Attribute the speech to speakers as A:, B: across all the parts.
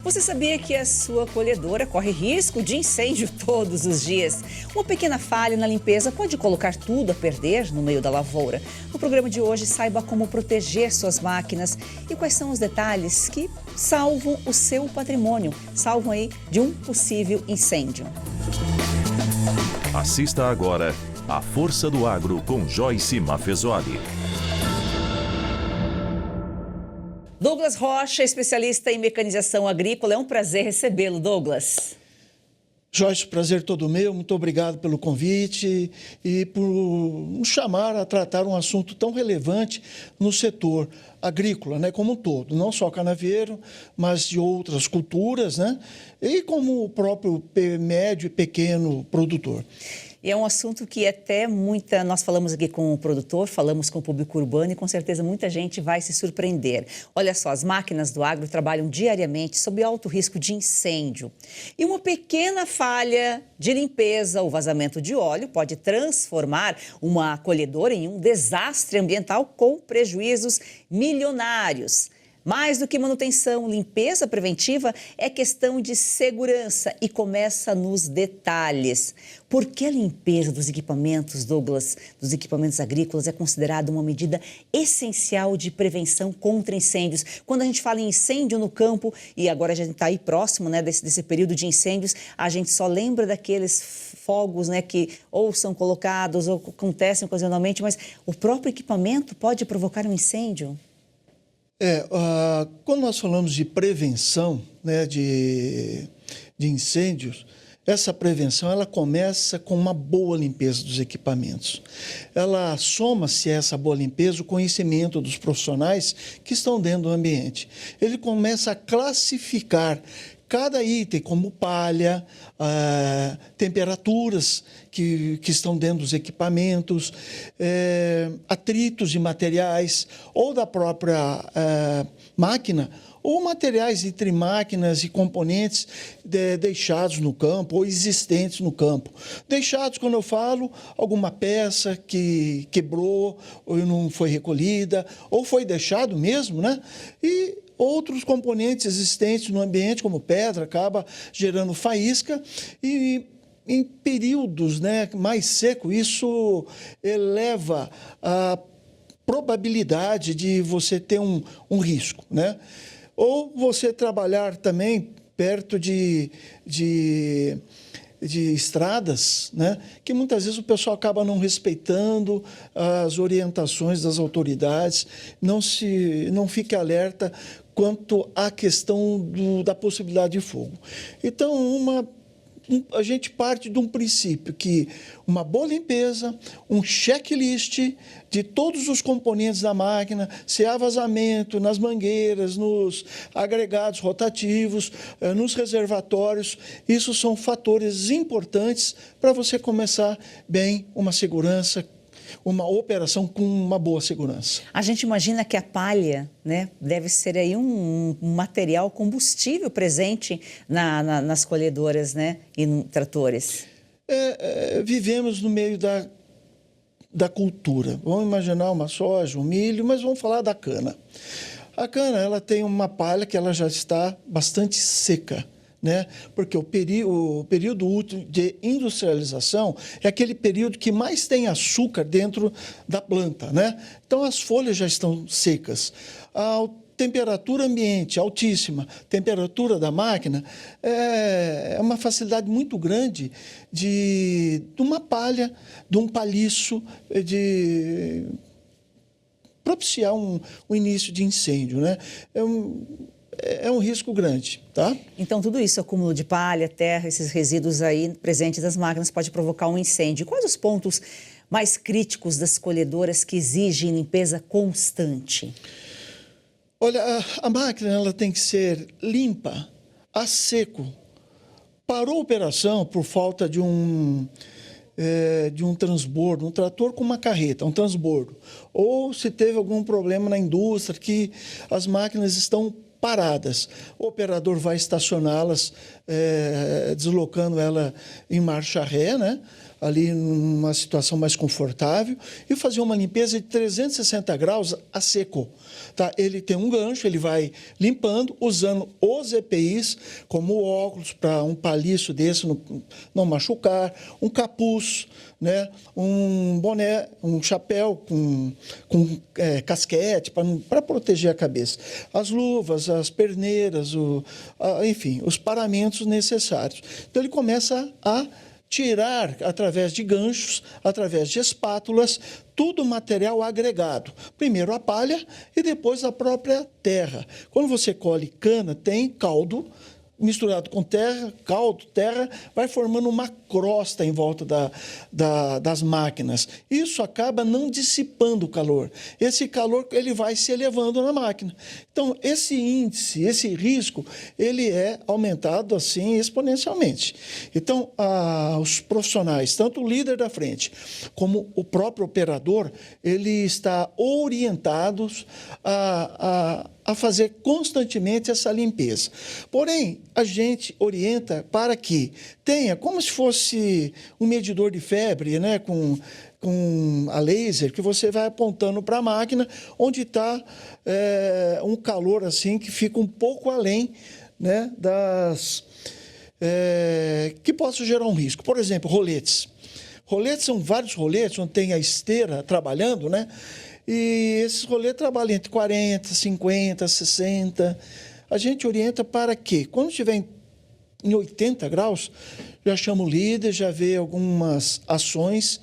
A: Você sabia que a sua colhedora corre risco de incêndio todos os dias? Uma pequena falha na limpeza pode colocar tudo a perder no meio da lavoura. No programa de hoje, saiba como proteger suas máquinas e quais são os detalhes que salvam o seu patrimônio, salvam aí de um possível incêndio.
B: Assista agora A Força do Agro com Joyce Maffezoli.
A: Douglas Rocha, especialista em mecanização agrícola. É um prazer recebê-lo, Douglas.
C: Joyce, prazer todo meu. Muito obrigado pelo convite e por nos chamar a tratar um assunto tão relevante no setor agrícola, né, como um todo. Não só canavieiro, mas de outras culturas, né, e como o próprio médio e pequeno produtor.
A: E é um assunto que até nós falamos aqui com o produtor, falamos com o público urbano e com certeza muita gente vai se surpreender. Olha só, as máquinas do agro trabalham diariamente sob alto risco de incêndio. E uma pequena falha de limpeza ou vazamento de óleo pode transformar uma colhedora em um desastre ambiental com prejuízos milionários. Mais do que manutenção, limpeza preventiva é questão de segurança e começa nos detalhes. Por que a limpeza dos equipamentos, Douglas, dos equipamentos agrícolas é considerada uma medida essencial de prevenção contra incêndios? Quando a gente fala em incêndio no campo, e agora a gente está aí próximo, né, desse período de incêndios, a gente só lembra daqueles fogos, né, que ou são colocados ou acontecem ocasionalmente, mas o próprio equipamento pode provocar um incêndio?
C: Quando nós falamos de prevenção, né, de incêndios, essa prevenção ela começa com uma boa limpeza dos equipamentos. Ela soma-se a essa boa limpeza o conhecimento dos profissionais que estão dentro do ambiente. Ele começa a classificar cada item, como palha, temperaturas que estão dentro dos equipamentos, atritos de materiais ou da própria máquina, ou materiais entre máquinas e componentes deixados no campo ou existentes no campo. Deixados, quando eu falo, alguma peça que quebrou ou não foi recolhida, ou foi deixado mesmo, né? E outros componentes existentes no ambiente, como pedra, acaba gerando faísca e em períodos, né, mais seco, isso eleva a probabilidade de você ter um risco, né? Ou você trabalhar também perto de estradas, né, que muitas vezes o pessoal acaba não respeitando as orientações das autoridades, não fique alerta quanto à questão da possibilidade de fogo. Então, a gente parte de um princípio que uma boa limpeza, um checklist de todos os componentes da máquina, se há vazamento nas mangueiras, nos agregados rotativos, nos reservatórios, isso são fatores importantes para você começar bem uma segurança, uma operação com uma boa segurança.
A: A gente imagina que a palha, né, deve ser aí um material combustível presente nas colhedoras, né, e nos tratores.
C: Vivemos no meio da cultura. Vamos imaginar uma soja, um milho, mas vamos falar da cana. A cana, ela tem uma palha que ela já está bastante seca, né? Porque o período útil de industrialização é aquele período que mais tem açúcar dentro da planta, né? Então as folhas já estão secas. A temperatura ambiente altíssima, temperatura da máquina, é uma facilidade muito grande de uma palha, de um palhiço, de propiciar um início de incêndio, né? É um risco grande, tá?
A: Então, tudo isso, acúmulo de palha, terra, esses resíduos aí presentes das máquinas pode provocar um incêndio. Quais os pontos mais críticos das colhedoras que exigem limpeza constante?
C: Olha, a máquina ela tem que ser limpa, a seco. Parou a operação por falta de um transbordo, um trator com uma carreta, um transbordo. Ou se teve algum problema na indústria que as máquinas estão paradas. O operador vai estacioná-las, deslocando ela em marcha ré, né? ali numa situação mais confortável e fazer uma limpeza de 360 graus a seco. Tá? Ele tem um gancho, ele vai limpando, usando os EPIs como óculos para um paliço desse não machucar, um capuz, né? Um boné, um chapéu com casquete para proteger a cabeça, as luvas, as perneiras, enfim, os paramentos necessários. Então ele começa a tirar, através de ganchos, através de espátulas, tudo material agregado. Primeiro a palha e depois a própria terra. Quando você colhe cana, tem caldo misturado com terra, caldo, terra, vai formando uma crosta em volta das máquinas. Isso acaba não dissipando o calor. Esse calor ele vai se elevando na máquina. Então, esse índice, esse risco, ele é aumentado assim exponencialmente. Então, os profissionais, tanto o líder da frente como o próprio operador, ele está orientados a fazer constantemente essa limpeza. Porém, a gente orienta para que tenha, como se fosse um medidor de febre, né, com a laser, que você vai apontando para a máquina, onde está um calor assim que fica um pouco além, né, que possa gerar um risco. Por exemplo, roletes. Roletes são vários roletes, onde tem a esteira trabalhando, né? E esses roletes trabalham entre 40, 50, 60. A gente orienta para que, quando estiver em 80 graus, já chama o líder, já vê algumas ações.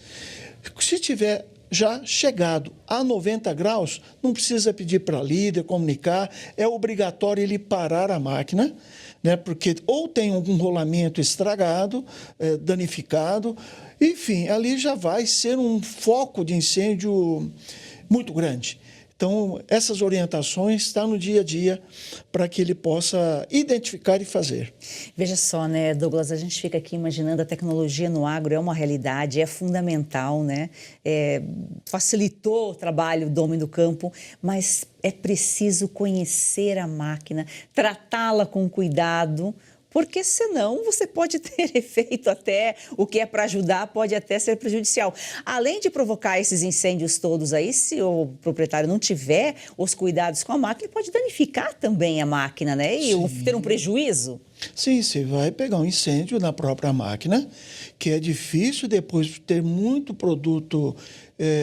C: Se tiver já chegado a 90 graus, não precisa pedir para líder, comunicar, é obrigatório ele parar a máquina, né? Porque ou tem algum rolamento estragado, danificado, enfim, ali já vai ser um foco de incêndio muito grande. Então, essas orientações estão no dia a dia para que ele possa identificar e fazer.
A: Veja só, né, Douglas, a gente fica aqui imaginando a tecnologia no agro é uma realidade, é fundamental, né? Facilitou o trabalho do homem do campo, mas é preciso conhecer a máquina, tratá-la com cuidado, porque senão você pode ter efeito até, o que é para ajudar pode até ser prejudicial. Além de provocar esses incêndios todos aí, se o proprietário não tiver os cuidados com a máquina, pode danificar também a máquina, né? E ter um prejuízo.
C: Sim, você vai pegar um incêndio na própria máquina, que é difícil depois de ter muito produto,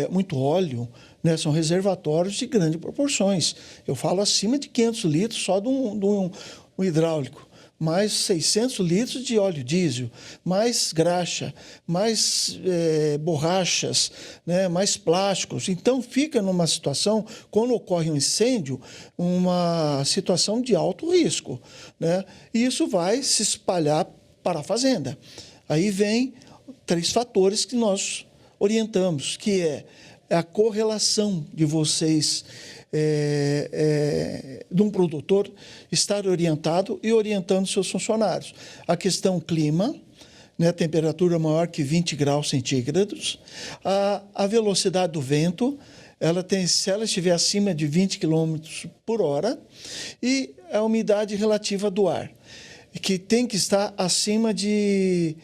C: muito óleo, né? São reservatórios de grandes proporções. Eu falo acima de 500 litros só de um hidráulico. Mais 600 litros de óleo diesel, mais graxa, mais borrachas, né, mais plásticos. Então, fica numa situação, quando ocorre um incêndio, uma situação de alto risco, né? E isso vai se espalhar para a fazenda. Aí vem 3 fatores que nós orientamos, que é a correlação de vocês, de um produtor estar orientado e orientando seus funcionários. A questão clima, né, temperatura maior que 20 graus centígrados, a velocidade do vento, se ela estiver acima de 20 km por hora, e a umidade relativa do ar, que tem que estar acima de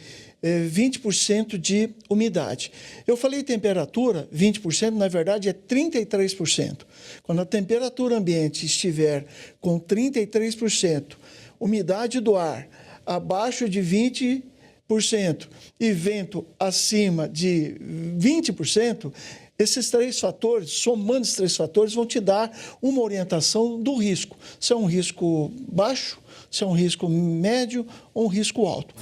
C: 20% de umidade. Eu falei temperatura, 20%, na verdade é 33%. Quando a temperatura ambiente estiver com 33%, umidade do ar abaixo de 20% e vento acima de 20%, esses 3 fatores, somando esses 3 fatores, vão te dar uma orientação do risco. Se é um risco baixo, se é um risco médio ou um risco alto.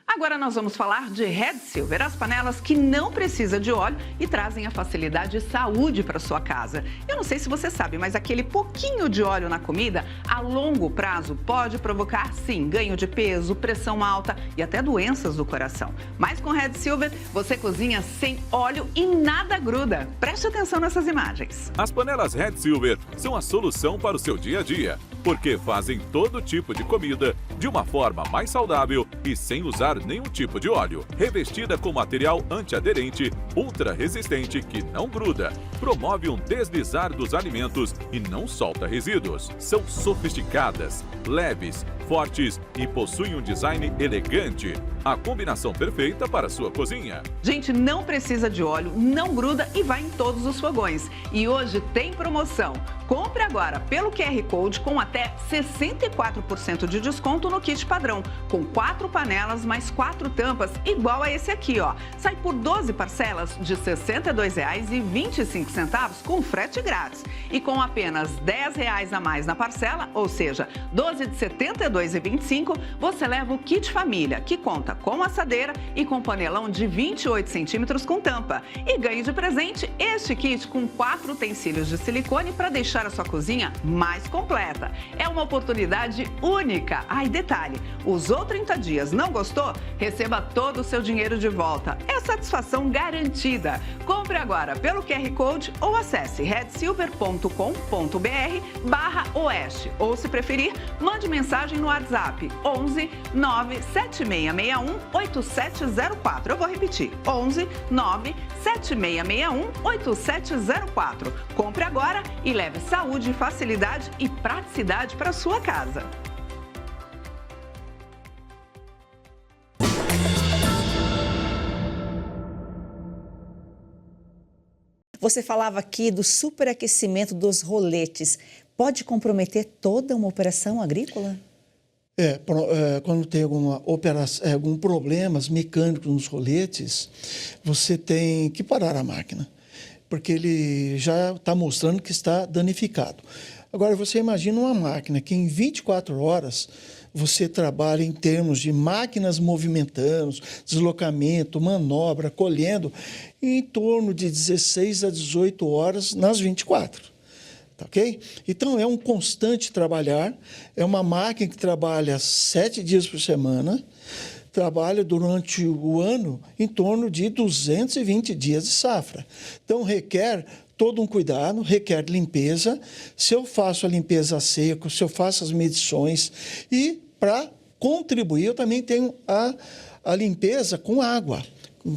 D: Agora nós vamos falar de Red Silver, as panelas que não precisam de óleo e trazem a facilidade e saúde para sua casa. Eu não sei se você sabe, mas aquele pouquinho de óleo na comida, a longo prazo, pode provocar, sim, ganho de peso, pressão alta e até doenças do coração. Mas com Red Silver, você cozinha sem óleo e nada gruda. Preste atenção nessas imagens.
B: As panelas Red Silver são a solução para o seu dia a dia, porque fazem todo tipo de comida de uma forma mais saudável e sem usar nenhum tipo de óleo. Revestida com material antiaderente, ultra resistente que não gruda, promove um deslizar dos alimentos e não solta resíduos. São sofisticadas, leves, fortes e possuem um design elegante. A combinação perfeita para a sua cozinha.
D: Gente, não precisa de óleo, não gruda e vai em todos os fogões. E hoje tem promoção. Compre agora pelo QR Code com até 64% de desconto no kit padrão, com 4 panelas mais 4 tampas, igual a esse aqui, ó. Sai por 12 parcelas de R$ 62,25 com frete grátis. E com apenas R$ 10 a mais na parcela, ou seja, 12 de R$ 72,25, você leva o kit família, que conta com assadeira e com panelão de 28 centímetros com tampa. E ganhe de presente este kit com 4 utensílios de silicone para deixar a sua cozinha mais completa. É uma oportunidade única. E detalhe, usou 30 dias, não gostou? Receba todo o seu dinheiro de volta. É satisfação garantida. Compre agora pelo QR Code ou acesse redsilver.com.br/oeste. Ou, se preferir, mande mensagem no WhatsApp 11 97661 8704. Eu vou repetir, 11 97661 8704. Compre agora e leve saúde, facilidade e praticidade para sua casa.
A: Você falava aqui do superaquecimento dos roletes. Pode comprometer toda uma operação agrícola?
C: Quando tem algum problemas mecânicos nos roletes, você tem que parar a máquina, porque ele já está mostrando que está danificado. Agora, você imagina uma máquina que em 24 horas você trabalha em termos de máquinas movimentando, deslocamento, manobra, colhendo, em torno de 16 a 18 horas nas 24. Tá, ok? Então, é um constante trabalhar, é uma máquina que trabalha 7 dias por semana, trabalha durante o ano em torno de 220 dias de safra. Então, requer todo um cuidado, requer limpeza. Se eu faço a limpeza a seco, se eu faço as medições e, para contribuir, eu também tenho a limpeza com água,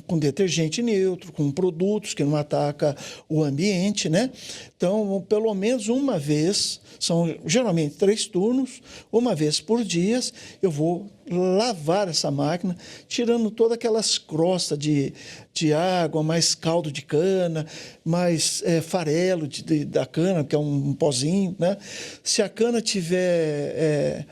C: com detergente neutro, com produtos que não atacam o ambiente, né? Então, pelo menos uma vez, são geralmente 3 turnos, uma vez por dia, eu vou lavar essa máquina, tirando todas aquelas crostas de água, mais caldo de cana, mais farelo da cana, que é um pozinho, né? Se a cana tiver,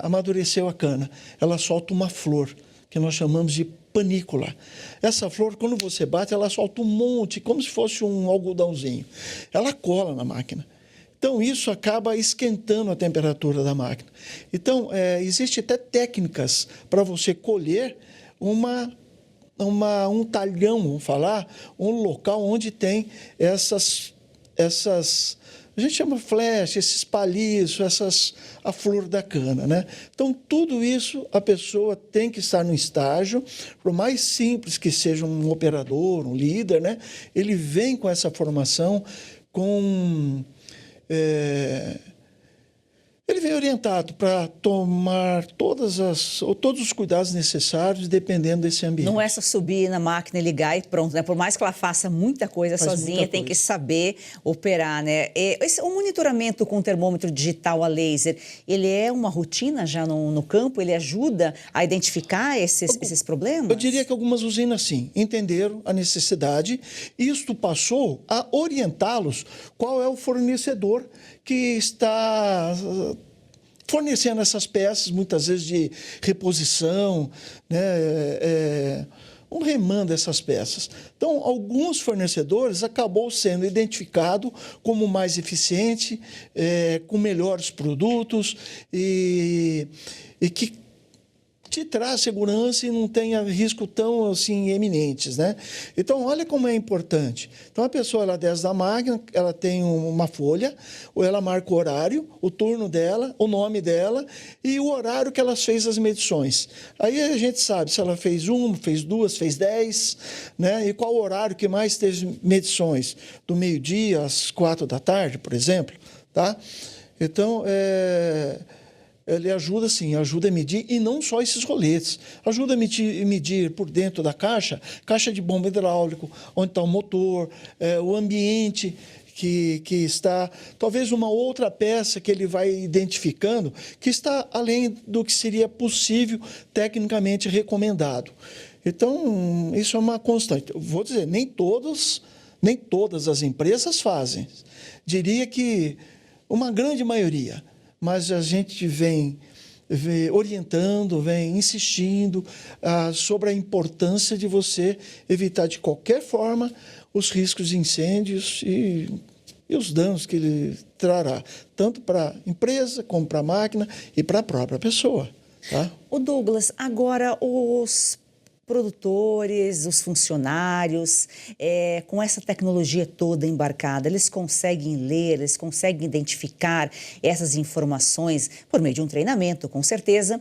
C: amadureceu a cana, ela solta uma flor, que nós chamamos de panícula. Essa flor, quando você bate, ela solta um monte, como se fosse um algodãozinho. Ela cola na máquina. Então, isso acaba esquentando a temperatura da máquina. Então, existem até técnicas para você colher um talhão, vamos falar, um local onde tem essas a gente chama flecha, esses palhiços, a flor da cana, né? Então, tudo isso a pessoa tem que estar no estágio, por mais simples que seja um operador, um líder, né? Ele vem com essa formação, ele vem orientado para tomar todos os cuidados necessários, dependendo desse ambiente.
A: Não é só subir na máquina e ligar e pronto, né? Por mais que ela faça muita coisa sozinha, tem que saber operar, né? O monitoramento com termômetro digital a laser, ele é uma rotina já no campo? Ele ajuda a identificar esses problemas?
C: Eu diria que algumas usinas, sim, entenderam a necessidade. Isto passou a orientá-los qual é o fornecedor que está fornecendo essas peças, muitas vezes de reposição, né? Um remando dessas peças. Então, alguns fornecedores acabou sendo identificado como mais eficiente, com melhores produtos e que te traz segurança e não tenha risco tão assim eminentes, né? Então, olha como é importante. Então, a pessoa, ela desce da máquina, ela tem uma folha, ou ela marca o horário, o turno dela, o nome dela e o horário que ela fez as medições. Aí a gente sabe se ela fez 1, fez 2, fez 10, né? E qual o horário que mais teve medições, do meio-dia às 4 da tarde, por exemplo, tá? Então, ele ajuda, sim, ajuda a medir, e não só esses roletes. Ajuda a medir por dentro da caixa de bomba hidráulico, onde está o motor, o ambiente, que está, talvez uma outra peça que ele vai identificando, que está além do que seria possível tecnicamente recomendado. Então, isso é uma constante. Vou dizer, nem todas as empresas fazem. Diria que uma grande maioria, mas a gente vem orientando, vem insistindo sobre a importância de você evitar de qualquer forma os riscos de incêndios e os danos que ele trará, tanto para a empresa, como para a máquina e para a própria pessoa. Tá?
A: O Douglas, agora os produtores, os funcionários, com essa tecnologia toda embarcada, eles conseguem ler, eles conseguem identificar essas informações por meio de um treinamento, com certeza,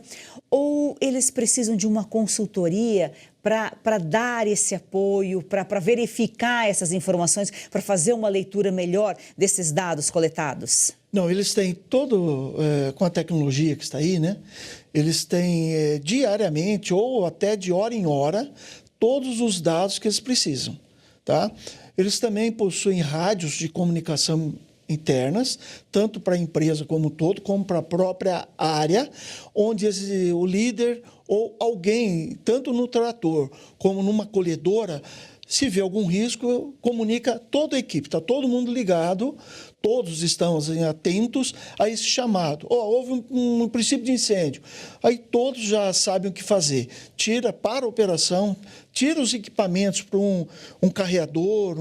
A: ou eles precisam de uma consultoria para dar esse apoio, para verificar essas informações, para fazer uma leitura melhor desses dados coletados?
C: Não, eles têm com a tecnologia que está aí, né? Eles têm diariamente ou até de hora em hora todos os dados que eles precisam, tá? Eles também possuem rádios de comunicação internas, tanto para a empresa como um todo, como para a própria área, onde o líder ou alguém, tanto no trator como numa colhedora, se vê algum risco, comunica toda a equipe, está todo mundo ligado, todos estão atentos a esse chamado. Houve um princípio de incêndio, aí todos já sabem o que fazer. Para a operação, tira os equipamentos para um carreador,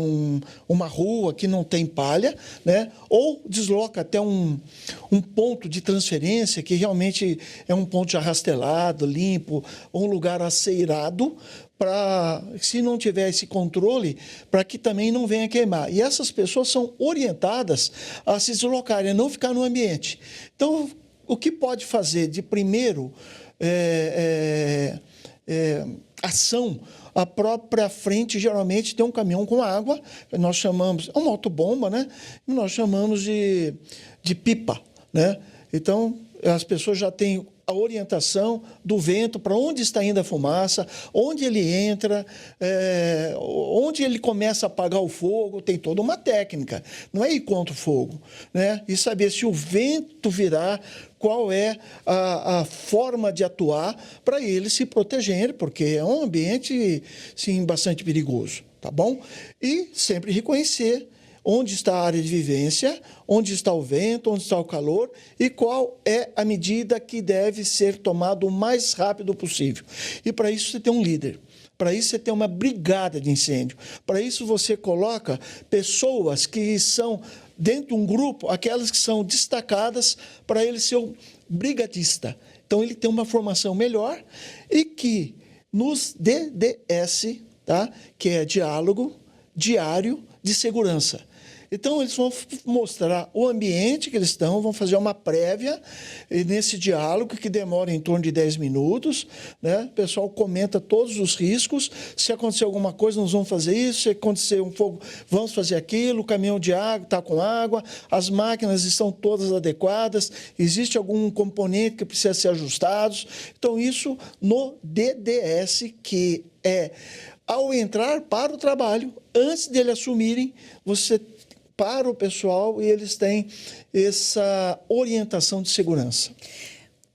C: uma rua que não tem palha, né? Ou desloca até um ponto de transferência, que realmente é um ponto já rastelado, limpo, ou um lugar aceirado, para, se não tiver esse controle, para que também não venha queimar. E essas pessoas são orientadas a se deslocarem, a não ficar no ambiente. Então, o que pode fazer de primeiro ação? A própria frente geralmente tem um caminhão com água, nós chamamos, é uma autobomba, né? E nós chamamos de pipa, né? Então, as pessoas já têm a orientação do vento, para onde está indo a fumaça, onde ele entra, onde ele começa a apagar o fogo, tem toda uma técnica, não é ir contra o fogo, né? E saber se o vento virar, qual é a forma de atuar para ele se proteger, porque é um ambiente, sim, bastante perigoso, tá bom? E sempre reconhecer onde está a área de vivência, onde está o vento, onde está o calor e qual é a medida que deve ser tomada o mais rápido possível. E para isso você tem um líder, para isso você tem uma brigada de incêndio, para isso você coloca pessoas que são, dentro de um grupo, aquelas que são destacadas para ele ser um brigadista. Então ele tem uma formação melhor e que nos DDS, tá? Que é diálogo diário de segurança. Então, eles vão mostrar o ambiente que eles estão, vão fazer uma prévia nesse diálogo que demora em torno de 10 minutos. Né? O pessoal comenta todos os riscos. Se acontecer alguma coisa, nós vamos fazer isso. Se acontecer um fogo, vamos fazer aquilo. O caminhão de água está com água. As máquinas estão todas adequadas. Existe algum componente que precisa ser ajustado. Então, isso no DDS, que é ao entrar para o trabalho, antes dele assumirem, você para o pessoal e eles têm essa orientação de segurança.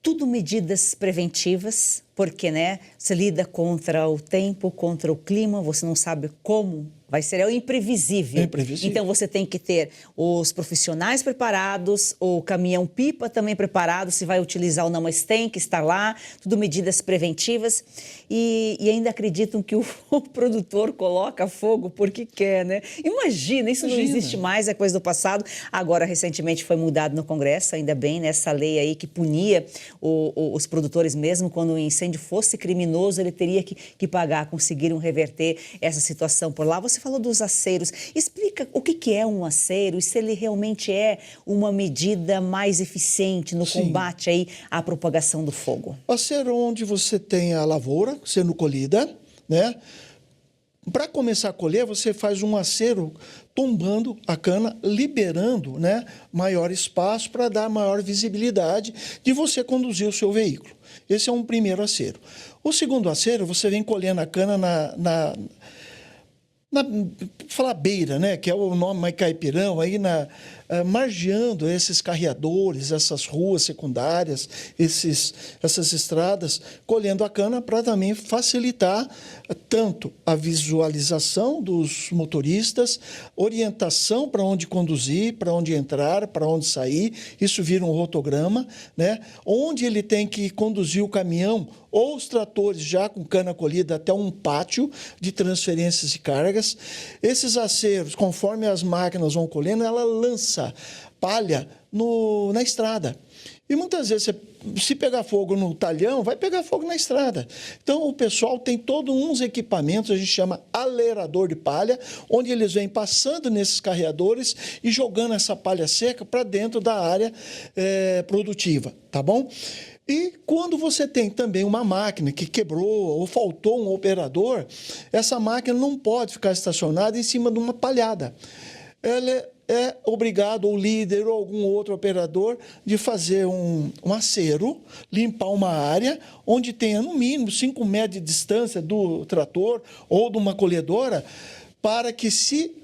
A: Tudo medidas preventivas, porque, né, você lida contra o tempo, contra o clima, você não sabe como vai ser, é o imprevisível.
C: É imprevisível.
A: Então, você tem que ter os profissionais preparados, o caminhão-pipa também preparado, se vai utilizar ou não, mas tem que estar lá, tudo medidas preventivas. E ainda acreditam que o produtor coloca fogo porque quer, né? Imagina, isso não existe mais, é coisa do passado. Agora, recentemente, foi mudado no Congresso, ainda bem, nessa lei aí que punia os produtores mesmo, quando o incêndio fosse criminoso, ele teria que pagar, conseguiram reverter essa situação por lá. Você falou dos aceiros. Explica o que é um aceiro e se ele realmente é uma medida mais eficiente no combate aí à propagação do fogo.
C: Aceiro onde você tem a lavoura sendo colhida, né? Para começar a colher, você faz um acero tombando a cana, liberando, né, maior espaço para dar maior visibilidade de você conduzir o seu veículo. Esse é um primeiro acero. O segundo acero, você vem colhendo a cana falar beira, né, que é o nome mais caipirão, aí margeando esses carreadores, essas ruas secundárias, essas estradas, colhendo a cana para também facilitar tanto a visualização dos motoristas, orientação para onde conduzir, para onde entrar, para onde sair, isso vira um rotograma, né, onde ele tem que conduzir o caminhão ou os tratores já com cana colhida até um pátio de transferências de cargas. Esses aceros, conforme as máquinas vão colhendo, ela lança palha na estrada. E muitas vezes, se pegar fogo no talhão, vai pegar fogo na estrada. Então, o pessoal tem todos uns equipamentos, a gente chama alerador de palha, onde eles vêm passando nesses carreadores e jogando essa palha seca para dentro da área produtiva, tá bom? E quando você tem também uma máquina que quebrou ou faltou um operador, essa máquina não pode ficar estacionada em cima de uma palhada. Ela é obrigado, o líder ou algum outro operador, de fazer um acero, limpar uma área onde tenha no mínimo 5 metros de distância do trator ou de uma colhedora, para que, se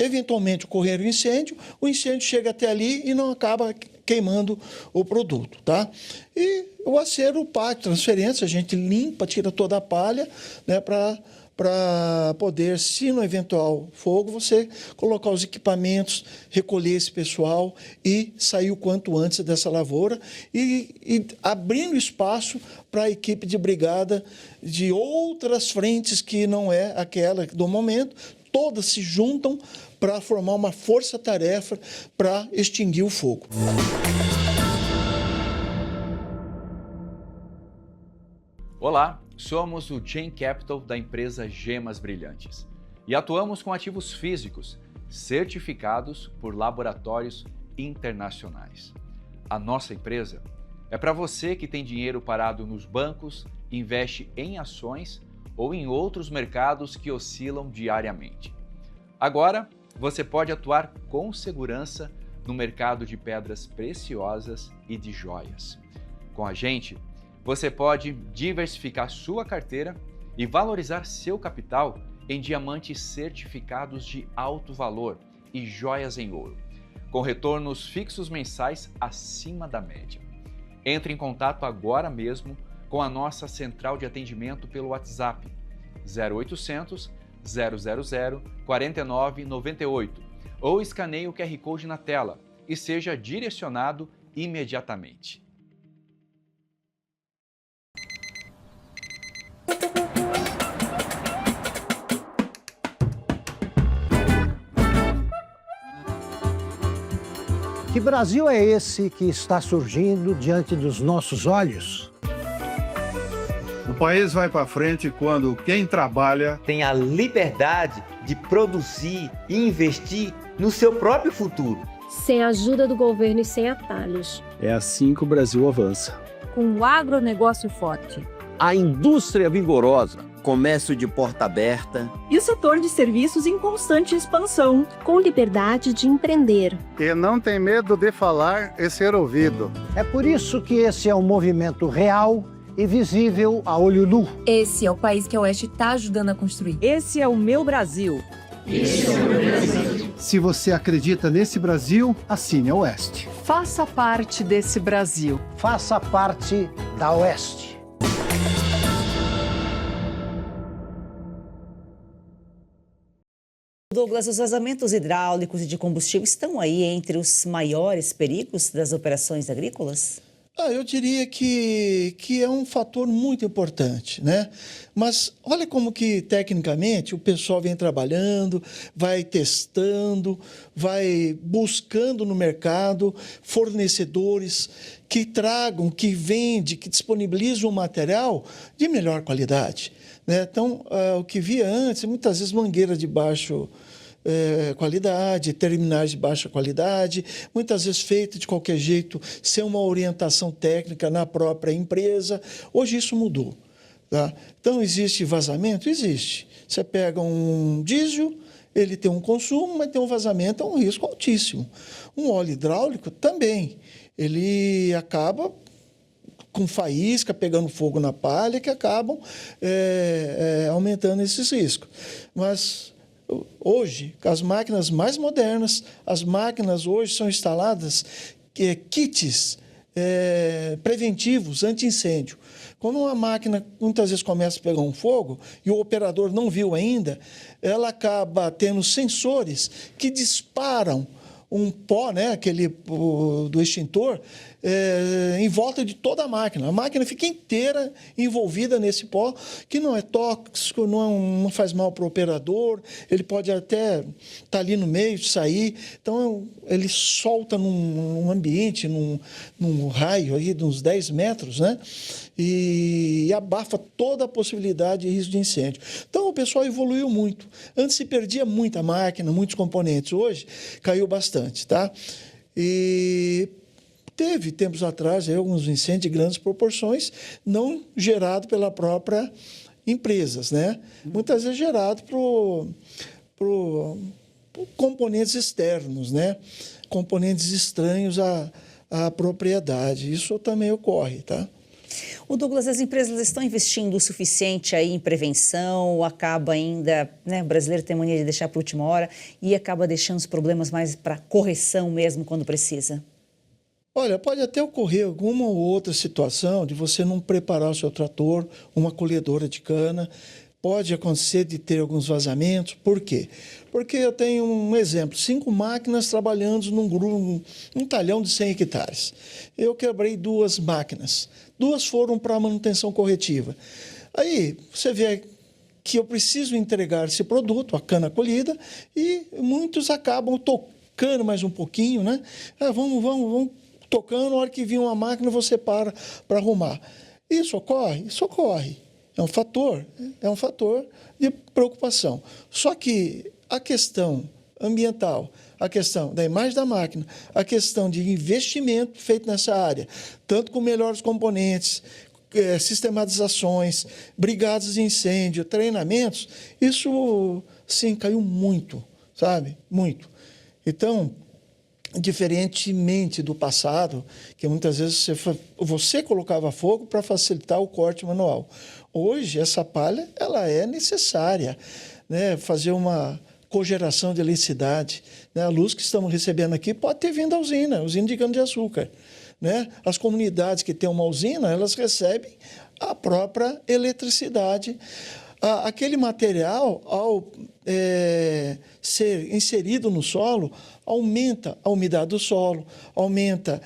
C: eventualmente ocorrer um incêndio, o incêndio chega até ali e não acaba queimando o produto, tá? E o acero, o pátio, transferência, a gente limpa, tira toda a palha, né, para poder, se no eventual fogo, você colocar os equipamentos, recolher esse pessoal e sair o quanto antes dessa lavoura e abrindo espaço para a equipe de brigada de outras frentes que não é aquela do momento, todas se juntam para formar uma força-tarefa para extinguir o fogo.
E: Olá, somos o Chain Capital da empresa Gemas Brilhantes e atuamos com ativos físicos certificados por laboratórios internacionais. A nossa empresa é para você que tem dinheiro parado nos bancos, investe em ações ou em outros mercados que oscilam diariamente. Agora, você pode atuar com segurança no mercado de pedras preciosas e de joias. Com a gente, você pode diversificar sua carteira e valorizar seu capital em diamantes certificados de alto valor e joias em ouro, com retornos fixos mensais acima da média. Entre em contato agora mesmo com a nossa central de atendimento pelo WhatsApp 0800 000 4998 ou escaneie o QR Code na tela e seja direcionado imediatamente.
F: Que Brasil é esse que está surgindo diante dos nossos olhos?
G: O país vai para frente quando quem trabalha
H: tem a liberdade de produzir e investir no seu próprio futuro.
I: Sem a ajuda do governo e sem atalhos.
J: É assim que o Brasil avança.
K: Com o agronegócio forte.
L: A indústria vigorosa. Comércio de porta aberta.
M: E o setor de serviços em constante expansão.
I: Com liberdade de empreender.
N: E não tem medo de falar e ser ouvido.
F: É por isso que esse é um movimento real e visível a olho nu.
K: Esse é o país que a Oeste está ajudando a construir.
M: Esse é o meu Brasil.
O: Esse é o meu Brasil.
P: Se você acredita nesse Brasil, assine a Oeste.
M: Faça parte desse Brasil.
F: Faça parte da Oeste.
A: Douglas, os vazamentos hidráulicos e de combustível estão aí entre os maiores perigos das operações agrícolas?
C: Eu diria que é um fator muito importante, né? Mas olha como que, tecnicamente, o pessoal vem trabalhando, vai testando, vai buscando no mercado fornecedores que tragam, que vendem, que disponibilizam um material de melhor qualidade, né? Então, o que via antes, muitas vezes mangueira de baixo qualidade, terminais de baixa qualidade, muitas vezes feito de qualquer jeito, sem uma orientação técnica na própria empresa. Hoje isso mudou, tá? Então, existe vazamento? Existe. Você pega um diesel, ele tem um consumo, mas tem um vazamento, é um risco altíssimo. Um óleo hidráulico também, ele acaba com faísca, pegando fogo na palha, que acabam aumentando esses riscos. Mas hoje, as máquinas mais modernas, as máquinas hoje são instaladas kits preventivos anti-incêndio. Quando uma máquina muitas vezes começa a pegar um fogo e o operador não viu ainda, ela acaba tendo sensores que disparam um pó, né, aquele do extintor, em volta de toda a máquina. A máquina fica inteira envolvida nesse pó, que não é tóxico, não faz mal para o operador, ele pode até estar ali no meio, sair. Então, ele solta num ambiente, num raio aí de uns 10 metros, né, e abafa toda a possibilidade de risco de incêndio. Então, o pessoal evoluiu muito. Antes se perdia muita máquina, muitos componentes. Hoje, caiu bastante, tá? E teve, tempos atrás, alguns incêndios de grandes proporções, não gerado pela própria empresas, né? Muitas vezes gerado por componentes externos, né? Componentes estranhos à propriedade. Isso também ocorre, tá?
A: O Douglas, as empresas estão investindo o suficiente aí em prevenção, ou acaba ainda, né, o brasileiro tem mania de deixar para a última hora e acaba deixando os problemas mais para correção mesmo quando precisa?
C: Olha, pode até ocorrer alguma ou outra situação de você não preparar o seu trator, uma colhedora de cana. Pode acontecer de ter alguns vazamentos. Por quê? Porque eu tenho um exemplo, 5 máquinas trabalhando num talhão de 100 hectares. Eu quebrei 2 máquinas. 2 foram para manutenção corretiva. Aí você vê que eu preciso entregar esse produto, a cana colhida, e muitos acabam tocando mais um pouquinho, né? Vamos tocando, na hora que vir uma máquina você para arrumar. Isso ocorre? Isso ocorre. É um fator de preocupação. Só que a questão ambiental, a questão da imagem da máquina, a questão de investimento feito nessa área, tanto com melhores componentes, sistematizações, brigadas de incêndio, treinamentos, isso, sim, caiu muito, sabe? Muito. Então, diferentemente do passado, que muitas vezes você colocava fogo para facilitar o corte manual. Hoje, essa palha ela é necessária, né? Fazer uma cogeração de eletricidade. Né? A luz que estamos recebendo aqui pode ter vindo da usina de cana-de-açúcar. Né? As comunidades que têm uma usina, elas recebem a própria eletricidade. Aquele material, ao ser inserido no solo, aumenta a umidade do solo, aumenta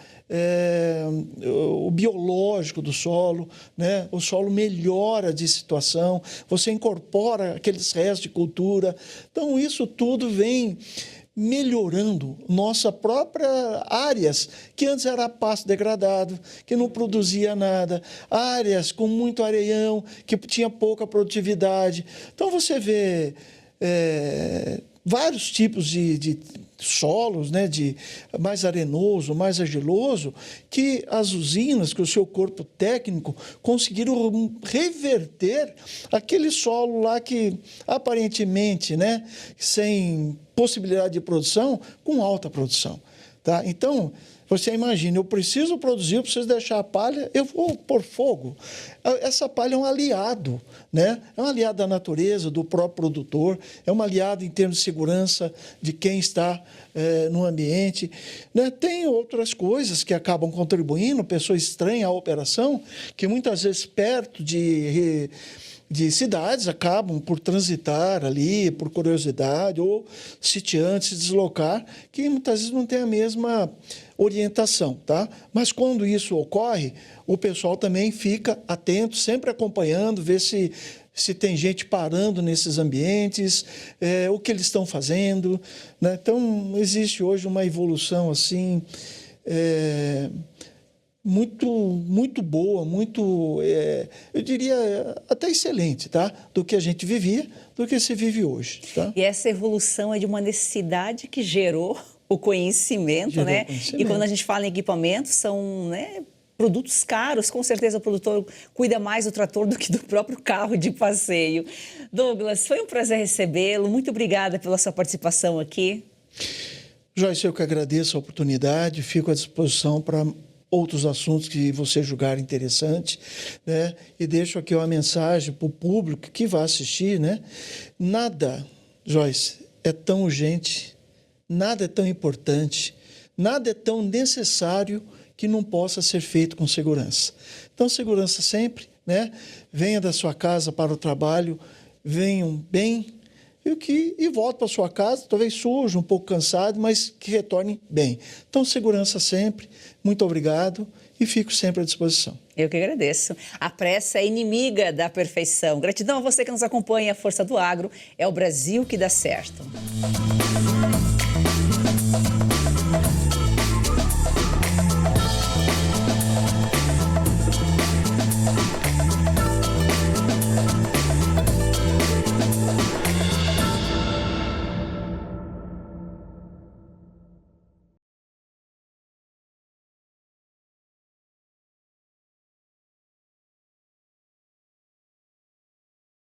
C: o biológico do solo, né? O solo melhora de situação, você incorpora aqueles restos de cultura. Então, isso tudo vem melhorando nossa própria áreas, que antes era pasto degradado, que não produzia nada, áreas com muito areião, que tinha pouca produtividade. Então, você vê vários tipos de solos, né, de mais arenoso, mais argiloso, que as usinas, que o seu corpo técnico conseguiram reverter aquele solo lá que aparentemente, né, sem possibilidade de produção, com alta produção. Tá? Então, você imagina, eu preciso produzir, eu preciso deixar a palha, eu vou pôr fogo. Essa palha é um aliado, né? É um aliado da natureza, do próprio produtor, é um aliado em termos de segurança de quem está no ambiente. Né? Tem outras coisas que acabam contribuindo, pessoas estranham a operação, que muitas vezes perto de cidades acabam por transitar ali, por curiosidade, ou sitiantes se deslocar, que muitas vezes não tem a mesma orientação, tá? Mas quando isso ocorre, o pessoal também fica atento, sempre acompanhando, ver se tem gente parando nesses ambientes, o que eles estão fazendo, né? Então, existe hoje uma evolução assim muito boa, eu diria até excelente, tá? Do que a gente vivia, do que se vive hoje. Tá?
A: E essa evolução é de uma necessidade que gerou o conhecimento, né? E quando a gente fala em equipamentos, são, né, produtos caros. Com certeza o produtor cuida mais do trator do que do próprio carro de passeio. Douglas, foi um prazer recebê-lo. Muito obrigada pela sua participação aqui.
C: Joyce, eu que agradeço a oportunidade, fico à disposição para outros assuntos que você julgar interessante, né? E deixo aqui uma mensagem para o público que vai assistir, né? Nada, Joyce, é tão urgente, nada é tão importante, nada é tão necessário que não possa ser feito com segurança. Então, segurança sempre, né? Venha da sua casa para o trabalho, venham bem e volte para a sua casa, talvez sujo, um pouco cansado, mas que retorne bem. Então, segurança sempre. Muito obrigado e fico sempre à disposição.
A: Eu que agradeço. A pressa é inimiga da perfeição. Gratidão a você que nos acompanha. A Força do Agro é o Brasil que dá certo.